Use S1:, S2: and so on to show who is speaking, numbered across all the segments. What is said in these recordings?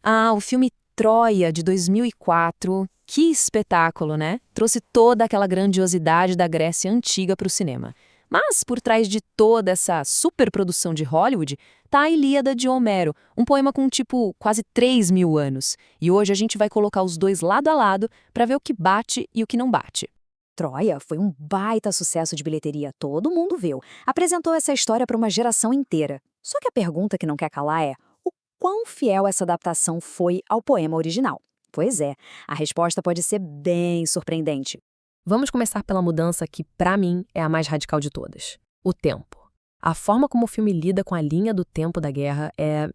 S1: Ah, o filme Troia, de 2004. Que espetáculo, né? Trouxe toda aquela grandiosidade da Grécia Antiga para o cinema. Mas, por trás de toda essa superprodução de Hollywood, tá a Ilíada de Homero, um poema com, tipo, quase 3.000 anos. E hoje a gente vai colocar os dois lado a lado para ver o que bate e o que não bate.
S2: Troia foi um baita sucesso de bilheteria, todo mundo viu. Apresentou essa história para uma geração inteira. Só que a pergunta que não quer calar é: o quão fiel essa adaptação foi ao poema original? Pois é, a resposta pode ser bem surpreendente.
S1: Vamos começar pela mudança que, pra mim, é a mais radical de todas: o tempo. A forma como o filme lida com a linha do tempo da guerra é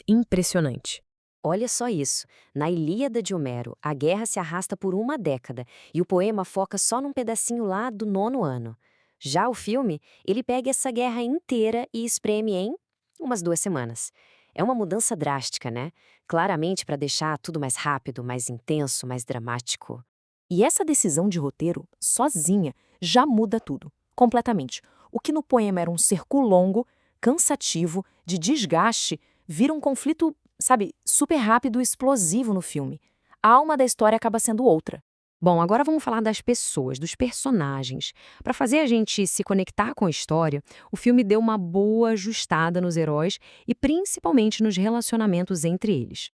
S1: impressionante.
S3: Olha só isso. Na Ilíada de Homero, a guerra se arrasta por uma década e o poema foca só num pedacinho lá do 9º ano. Já o filme, ele pega essa guerra inteira e espreme em umas 2 semanas. É uma mudança drástica, né? Claramente para deixar tudo mais rápido, mais intenso, mais dramático.
S2: E essa decisão de roteiro, sozinha, já muda tudo, completamente. O que no poema era um cerco longo, cansativo, de desgaste, vira um conflito, sabe, super rápido e explosivo no filme. A alma da história acaba sendo outra.
S1: Bom, agora vamos falar das pessoas, dos personagens. Para fazer a gente se conectar com a história, o filme deu uma boa ajustada nos heróis e principalmente nos relacionamentos entre eles.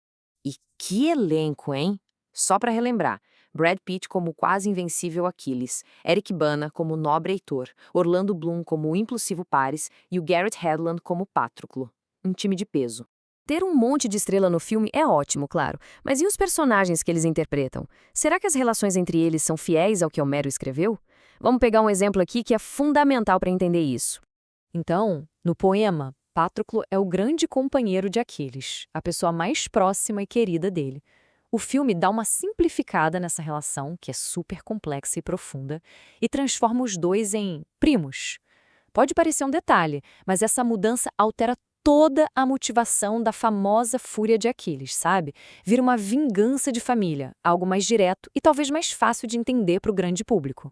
S3: E que elenco, hein? Só para relembrar: Brad Pitt como o quase invencível Aquiles, Eric Bana como o nobre Heitor, Orlando Bloom como o impulsivo Paris e o Garrett Hedlund como Patroclo. Um time de peso.
S1: Ter um monte de estrela no filme é ótimo, claro, mas e os personagens que eles interpretam? Será que as relações entre eles são fiéis ao que Homero escreveu? Vamos pegar um exemplo aqui que é fundamental para entender isso.
S4: Então, no poema, Patroclo é o grande companheiro de Aquiles, a pessoa mais próxima e querida dele. O filme dá uma simplificada nessa relação, que é super complexa e profunda, e transforma os dois em primos. Pode parecer um detalhe, mas essa mudança altera toda a motivação da famosa fúria de Aquiles, sabe? Vira uma vingança de família, algo mais direto e talvez mais fácil de entender para o grande público.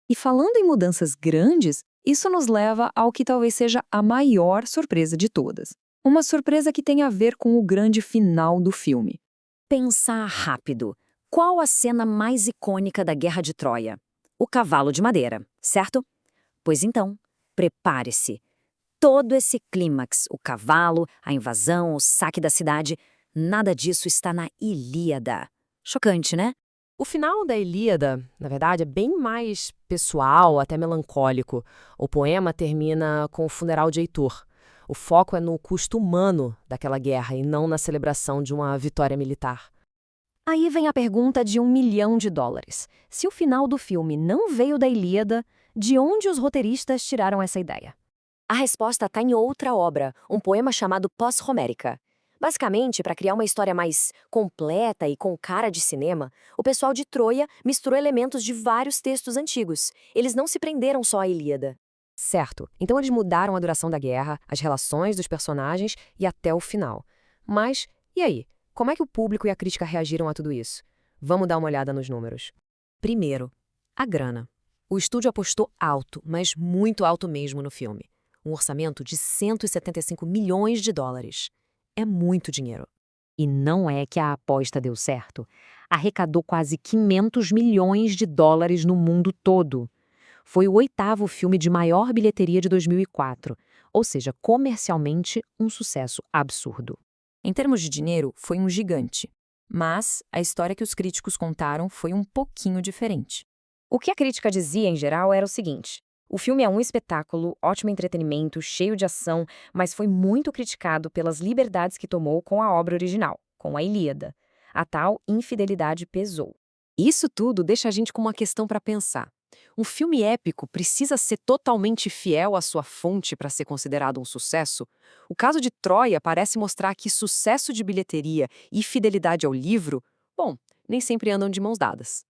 S2: E falando em mudanças grandes, isso nos leva ao que talvez seja a maior surpresa de todas. Uma surpresa que tem a ver com o grande final do filme. Pensar rápido. Qual a cena mais icônica da Guerra de Troia? O cavalo de madeira, certo? Pois então, prepare-se. Todo esse clímax, o cavalo, a invasão, o saque da cidade, nada disso está na Ilíada. Chocante, né?
S1: O final da Ilíada, na verdade, é bem mais pessoal, até melancólico. O poema termina com o funeral de Heitor. O foco é no custo humano daquela guerra e não na celebração de uma vitória militar.
S2: Aí vem a pergunta de $1 milhão. Se o final do filme não veio da Ilíada, de onde os roteiristas tiraram essa ideia?
S3: A resposta está em outra obra, um poema chamado Pós-Homérica. Basicamente, para criar uma história mais completa e com cara de cinema, o pessoal de Troia misturou elementos de vários textos antigos. Eles não se prenderam só à Ilíada.
S1: Certo, então eles mudaram a duração da guerra, as relações dos personagens e até o final. Mas, e aí? Como é que o público e a crítica reagiram a tudo isso? Vamos dar uma olhada nos números. Primeiro, a grana. O estúdio apostou alto, mas muito alto mesmo no filme. Um orçamento de $175 milhões. É muito dinheiro.
S2: E não é que a aposta deu certo. Arrecadou quase $500 milhões no mundo todo. Foi o 8º filme de maior bilheteria de 2004, ou seja, comercialmente um sucesso absurdo.
S1: Em termos de dinheiro, foi um gigante. Mas a história que os críticos contaram foi um pouquinho diferente.
S2: O que a crítica dizia em geral era o seguinte: o filme é um espetáculo, ótimo entretenimento, cheio de ação, mas foi muito criticado pelas liberdades que tomou com a obra original, com a Ilíada. A tal infidelidade pesou.
S4: Isso tudo deixa a gente com uma questão para pensar. Um filme épico precisa ser totalmente fiel à sua fonte para ser considerado um sucesso? O caso de Troia parece mostrar que sucesso de bilheteria e fidelidade ao livro, bom, nem sempre andam de mãos dadas.